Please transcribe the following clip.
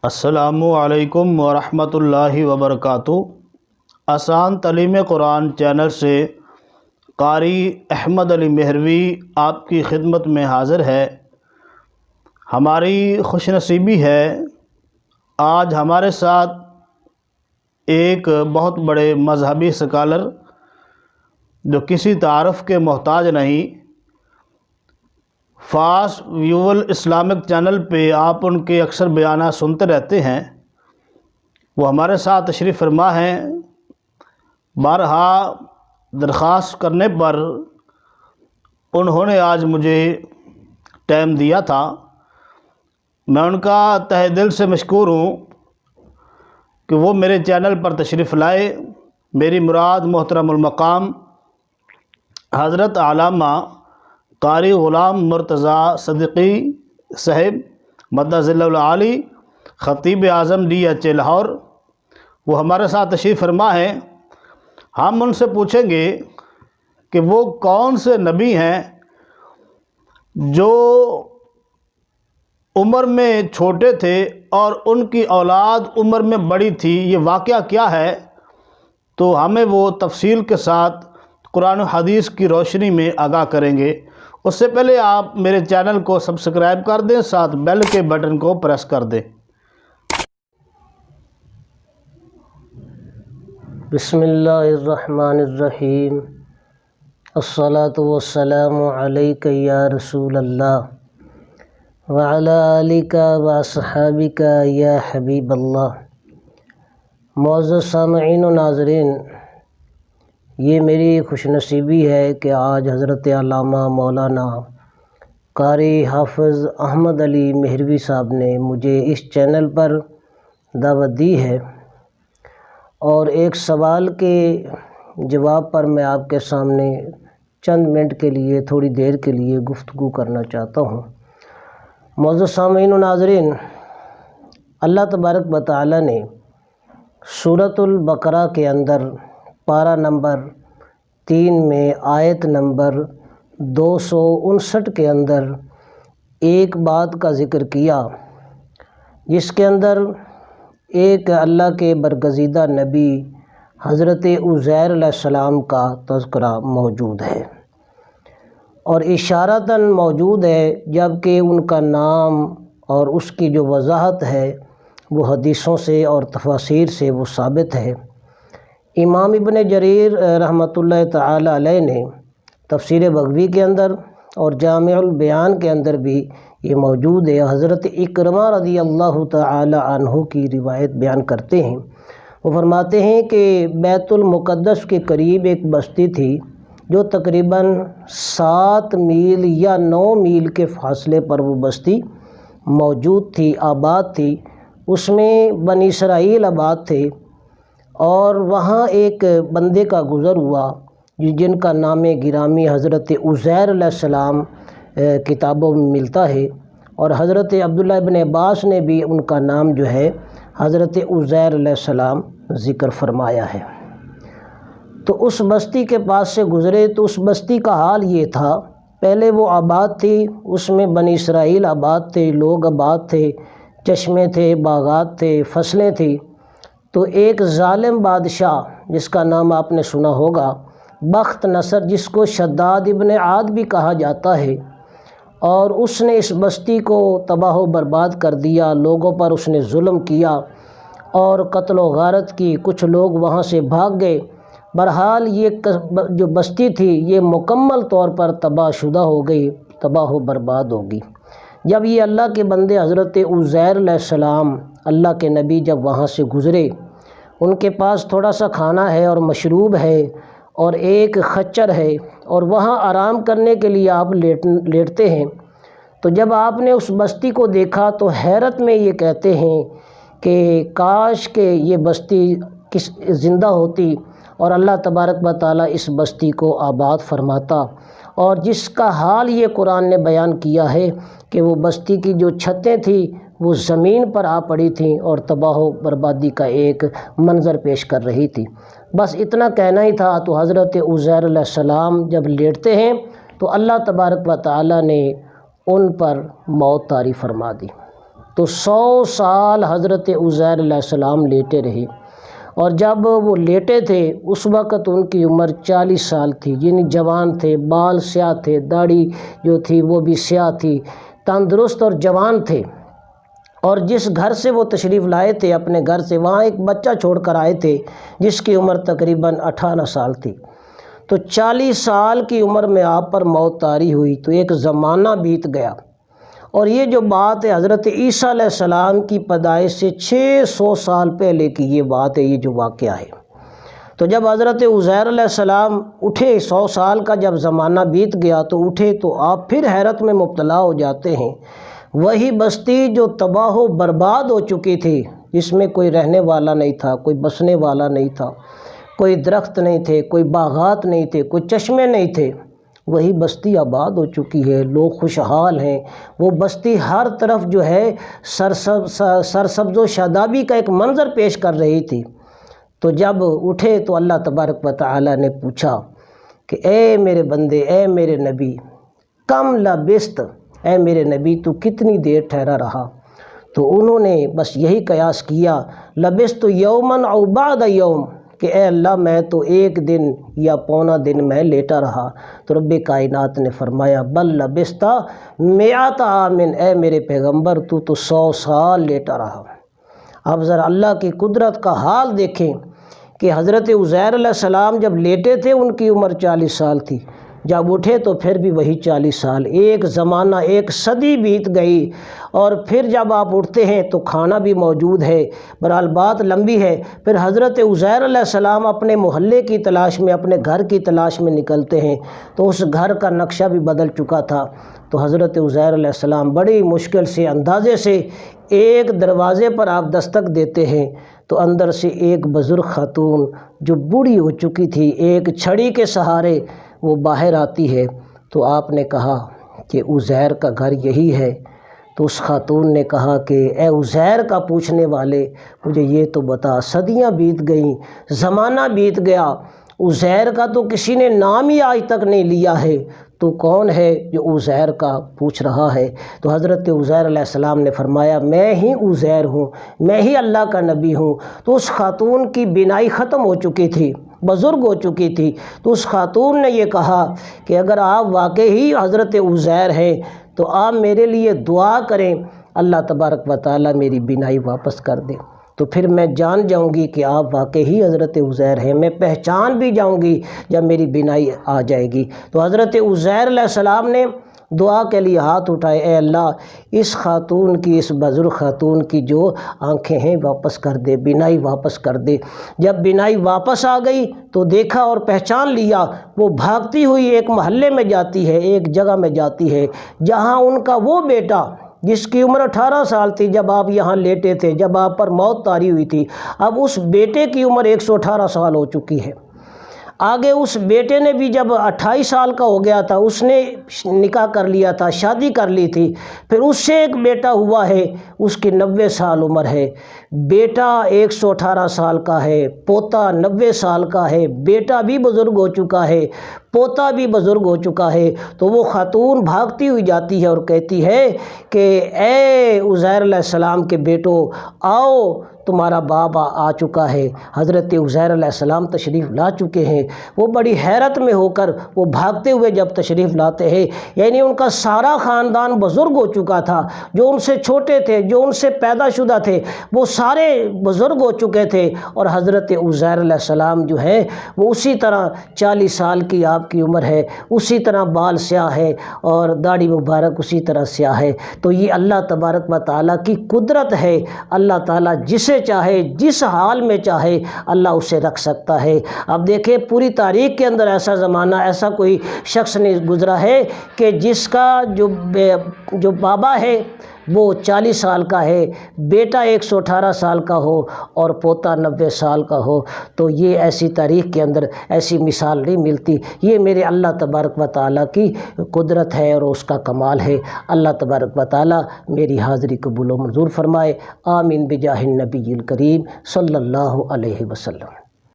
السلام علیکم ورحمۃ اللہ وبرکاتہ۔ آسان تعلیم قرآن چینل سے قاری احمد علی مہروی آپ کی خدمت میں حاضر ہے۔ ہماری خوش نصیبی ہے آج ہمارے ساتھ ایک بہت بڑے مذہبی اسکالر جو کسی تعارف کے محتاج نہیں، فاسٹ ویول اسلامک چینل پہ آپ ان کے اکثر بیانات سنتے رہتے ہیں، وہ ہمارے ساتھ تشریف فرما ہیں۔ بارہا درخواست کرنے پر انہوں نے آج مجھے ٹائم دیا تھا، میں ان کا تہہ دل سے مشکور ہوں کہ وہ میرے چینل پر تشریف لائے۔ میری مراد محترم المقام حضرت علامہ قاری غلام مرتضیٰ صدیقی صاحب مدظ اللہ العالی، خطیب اعظم DH لاہور، وہ ہمارے ساتھ تشریف فرما ہیں۔ ہم ان سے پوچھیں گے کہ وہ کون سے نبی ہیں جو عمر میں چھوٹے تھے اور ان کی اولاد عمر میں بڑی تھی، یہ واقعہ کیا ہے؟ تو ہمیں وہ تفصیل کے ساتھ قرآن و حدیث کی روشنی میں آگاہ کریں گے۔ اس سے پہلے آپ میرے چینل کو سبسکرائب کر دیں، ساتھ بیل کے بٹن کو پریس کر دیں۔ بسم اللہ الرحمن الرحیم، الصلاۃ والسلام علیک یا رسول اللہ وعلی آلک واصحابک یا حبیب اللہ۔ معزز سامعین و ناظرین، یہ میری خوش نصیبی ہے کہ آج حضرت علامہ مولانا قاری حافظ احمد علی مہروی صاحب نے مجھے اس چینل پر دعوت دی ہے، اور ایک سوال کے جواب پر میں آپ کے سامنے چند منٹ کے لیے، تھوڑی دیر کے لیے گفتگو کرنا چاہتا ہوں۔ معزز سامعین و ناظرین، اللہ تبارک و تعالی نے سورۃ البقرہ کے اندر پارہ نمبر 3 میں آیت نمبر 259 کے اندر ایک بات کا ذکر کیا، جس کے اندر ایک اللہ کے برگزیدہ نبی حضرت عزیر علیہ السلام کا تذکرہ موجود ہے، اور اشارتاً موجود ہے، جبکہ ان کا نام اور اس کی جو وضاحت ہے وہ حدیثوں سے اور تفاسیر سے وہ ثابت ہے۔ امام ابن جریر رحمۃ اللہ تعالی علیہ نے تفسیر بغوی کے اندر اور جامع البیان کے اندر بھی یہ موجود ہے۔ حضرت اکرمہ رضی اللہ تعالی عنہ کی روایت بیان کرتے ہیں، وہ فرماتے ہیں کہ بیت المقدس کے قریب ایک بستی تھی جو تقریباً 7 میل یا 9 میل کے فاصلے پر وہ بستی موجود تھی، آباد تھی۔ اس میں بنی اسرائیل آباد تھے، اور وہاں ایک بندے کا گزر ہوا جن کا نام گرامی حضرت عزیر علیہ السلام کتابوں میں ملتا ہے، اور حضرت عبداللہ ابن عباس نے بھی ان کا نام جو ہے حضرت عزیر علیہ السلام ذکر فرمایا ہے۔ تو اس بستی کے پاس سے گزرے تو اس بستی کا حال یہ تھا، پہلے وہ آباد تھی، اس میں بنی اسرائیل آباد تھے، لوگ آباد تھے، چشمے تھے، باغات تھے، فصلیں تھیں۔ تو ایک ظالم بادشاہ جس کا نام آپ نے سنا ہوگا، بخت نصر، جس کو شداد ابن عاد بھی کہا جاتا ہے، اور اس نے اس بستی کو تباہ و برباد کر دیا، لوگوں پر اس نے ظلم کیا اور قتل و غارت کی، کچھ لوگ وہاں سے بھاگ گئے۔ بہرحال یہ جو بستی تھی یہ مکمل طور پر تباہ شدہ ہو گئی، تباہ و برباد ہوگی۔ جب یہ اللہ کے بندے حضرت عزیر علیہ السلام، اللہ کے نبی، جب وہاں سے گزرے، ان کے پاس تھوڑا سا کھانا ہے اور مشروب ہے اور ایک خچر ہے، اور وہاں آرام کرنے کے لیے آپ لیٹتے ہیں۔ تو جب آپ نے اس بستی کو دیکھا تو حیرت میں یہ کہتے ہیں کہ کاش کہ یہ بستی زندہ ہوتی اور اللہ تبارک و تعالیٰ اس بستی کو آباد فرماتا، اور جس کا حال یہ قرآن نے بیان کیا ہے کہ وہ بستی کی جو چھتیں تھیں وہ زمین پر آ پڑی تھیں اور تباہ و بربادی کا ایک منظر پیش کر رہی تھی۔ بس اتنا کہنا ہی تھا۔ تو حضرت عزیر علیہ السلام جب لیٹتے ہیں تو اللہ تبارک و تعالیٰ نے ان پر موت طاری فرما دی۔ تو 100 سال حضرت عزیر علیہ السلام لیٹے رہے، اور جب وہ لیٹے تھے اس وقت ان کی عمر 40 سال تھی، یعنی جوان تھے، بال سیاہ تھے، داڑھی جو تھی وہ بھی سیاہ تھی، تندرست اور جوان تھے۔ اور جس گھر سے وہ تشریف لائے تھے اپنے گھر سے، وہاں ایک بچہ چھوڑ کر آئے تھے جس کی عمر تقریباً 18 سال تھی۔ تو 40 سال کی عمر میں آپ پر موت طاری ہوئی، تو ایک زمانہ بیت گیا۔ اور یہ جو بات ہے حضرت عیسیٰ علیہ السلام کی پیدائش سے 600 سال پہلے کی یہ بات ہے، یہ جو واقعہ ہے۔ تو جب حضرت عزیر علیہ السلام اٹھے، 100 سال کا جب زمانہ بیت گیا تو اٹھے، تو آپ پھر حیرت میں مبتلا ہو جاتے ہیں۔ وہی بستی جو تباہ و برباد ہو چکی تھی، جس میں کوئی رہنے والا نہیں تھا، کوئی بسنے والا نہیں تھا، کوئی درخت نہیں تھے، کوئی باغات نہیں تھے، کوئی چشمے نہیں تھے، وہی بستی آباد ہو چکی ہے، لوگ خوشحال ہیں۔ وہ بستی ہر طرف جو ہے سرسبز و شادابی کا ایک منظر پیش کر رہی تھی۔ تو جب اٹھے تو اللہ تبارک و تعالی نے پوچھا کہ اے میرے بندے، اے میرے نبی، کم لبست، اے میرے نبی تو کتنی دیر ٹھہرا رہا؟ تو انہوں نے بس یہی قیاس کیا، لبست یومن او بعد یوم، کہ اے اللہ میں تو ایک دن یا پونا دن میں لیٹا رہا۔ تو رب کائنات نے فرمایا بل لبست مئات عام، اے میرے پیغمبر تو 100 سال لیٹا رہا۔ اب ذرا اللہ کی قدرت کا حال دیکھیں کہ حضرت عزیر علیہ السلام جب لیٹے تھے ان کی عمر 40 سال تھی، جب اٹھے تو پھر بھی وہی 40 سال، ایک زمانہ، ایک صدی بیت گئی۔ اور پھر جب آپ اٹھتے ہیں تو کھانا بھی موجود ہے، بہرحال بات لمبی ہے۔ پھر حضرت عزیر علیہ السلام اپنے محلے کی تلاش میں، اپنے گھر کی تلاش میں نکلتے ہیں، تو اس گھر کا نقشہ بھی بدل چکا تھا۔ تو حضرت عزیر علیہ السلام بڑی مشکل سے، اندازے سے ایک دروازے پر آپ دستک دیتے ہیں، تو اندر سے ایک بزرگ خاتون جو بوڑھی ہو چکی تھی، ایک چھڑی کے سہارے وہ باہر آتی ہے۔ تو آپ نے کہا کہ عزیر کا گھر یہی ہے؟ تو اس خاتون نے کہا کہ اے عزیر کا پوچھنے والے، مجھے یہ تو بتا، صدیاں بیت گئیں، زمانہ بیت گیا، عزیر کا تو کسی نے نام ہی آج تک نہیں لیا ہے، تو کون ہے جو عزیر کا پوچھ رہا ہے؟ تو حضرت عزیر علیہ السلام نے فرمایا میں ہی عزیر ہوں، میں ہی اللہ کا نبی ہوں۔ تو اس خاتون کی بینائی ختم ہو چکی تھی، بزرگ ہو چکی تھی۔ تو اس خاتون نے یہ کہا کہ اگر آپ واقعی حضرت عزیر ہیں تو آپ میرے لیے دعا کریں، اللہ تبارک و تعالیٰ میری بینائی واپس کر دے، تو پھر میں جان جاؤں گی کہ آپ واقعی حضرت عزیر ہیں، میں پہچان بھی جاؤں گی جب میری بینائی آ جائے گی۔ تو حضرت عزیر علیہ السلام نے دعا کے لیے ہاتھ اٹھائے، اے اللہ اس خاتون کی، اس بزرگ خاتون کی جو آنکھیں ہیں واپس کر دے، بینائی واپس کر دے۔ جب بینائی واپس آ گئی تو دیکھا اور پہچان لیا، وہ بھاگتی ہوئی ایک محلے میں جاتی ہے، ایک جگہ میں جاتی ہے جہاں ان کا وہ بیٹا جس کی عمر 18 سال تھی جب آپ یہاں لیٹے تھے، جب آپ پر موت طاری ہوئی تھی، اب اس بیٹے کی عمر 118 سال ہو چکی ہے۔ آگے اس بیٹے نے بھی جب 28 سال کا ہو گیا تھا، اس نے نکاح کر لیا تھا، شادی کر لی تھی، پھر اس سے ایک بیٹا ہوا ہے، اس کی 90 سال عمر ہے، بیٹا 118 سال کا ہے، پوتا 90 سال کا ہے، بیٹا بھی بزرگ ہو چکا ہے، پوتا بھی بزرگ ہو چکا ہے۔ تو وہ خاتون بھاگتی ہوئی جاتی ہے اور کہتی ہے کہ اے عزیر علیہ السلام کے بیٹو آؤ، تمہارا باپ آ چکا ہے، حضرت عزیر علیہ السلام تشریف لا چکے ہیں۔ وہ بڑی حیرت میں ہو کر وہ بھاگتے ہوئے جب تشریف لاتے ہیں، یعنی ان کا سارا خاندان بزرگ ہو چکا تھا، جو ان سے چھوٹے تھے، جو ان سے پیدا شدہ تھے، وہ سارے بزرگ ہو چکے تھے، اور حضرت عزیر علیہ السلام جو ہے وہ اسی طرح 40 سال کی آپ کی عمر ہے، اسی طرح بال سیاہ ہے اور داڑھی مبارک اسی طرح سیاہ ہے۔ تو یہ اللہ تبارک و تعالیٰ کی قدرت ہے، اللہ تعالیٰ جسے چاہے، جس حال میں چاہے اللہ اسے رکھ سکتا ہے۔ اب دیکھیں پوری تاریخ کے اندر ایسا زمانہ، ایسا کوئی شخص نہیں گزرا ہے کہ جس کا جو بابا ہے وہ 40 سال کا ہے، بیٹا 118 سال کا ہو اور پوتا 90 سال کا ہو۔ تو یہ ایسی تاریخ کے اندر ایسی مثال نہیں ملتی۔ یہ میرے اللہ تبارک و تعالیٰ کی قدرت ہے اور اس کا کمال ہے۔ اللہ تبارک و تعالیٰ میری حاضری قبول و منظور فرمائے۔ آمین بجاہ النبی الکریم صلی اللہ علیہ وسلم۔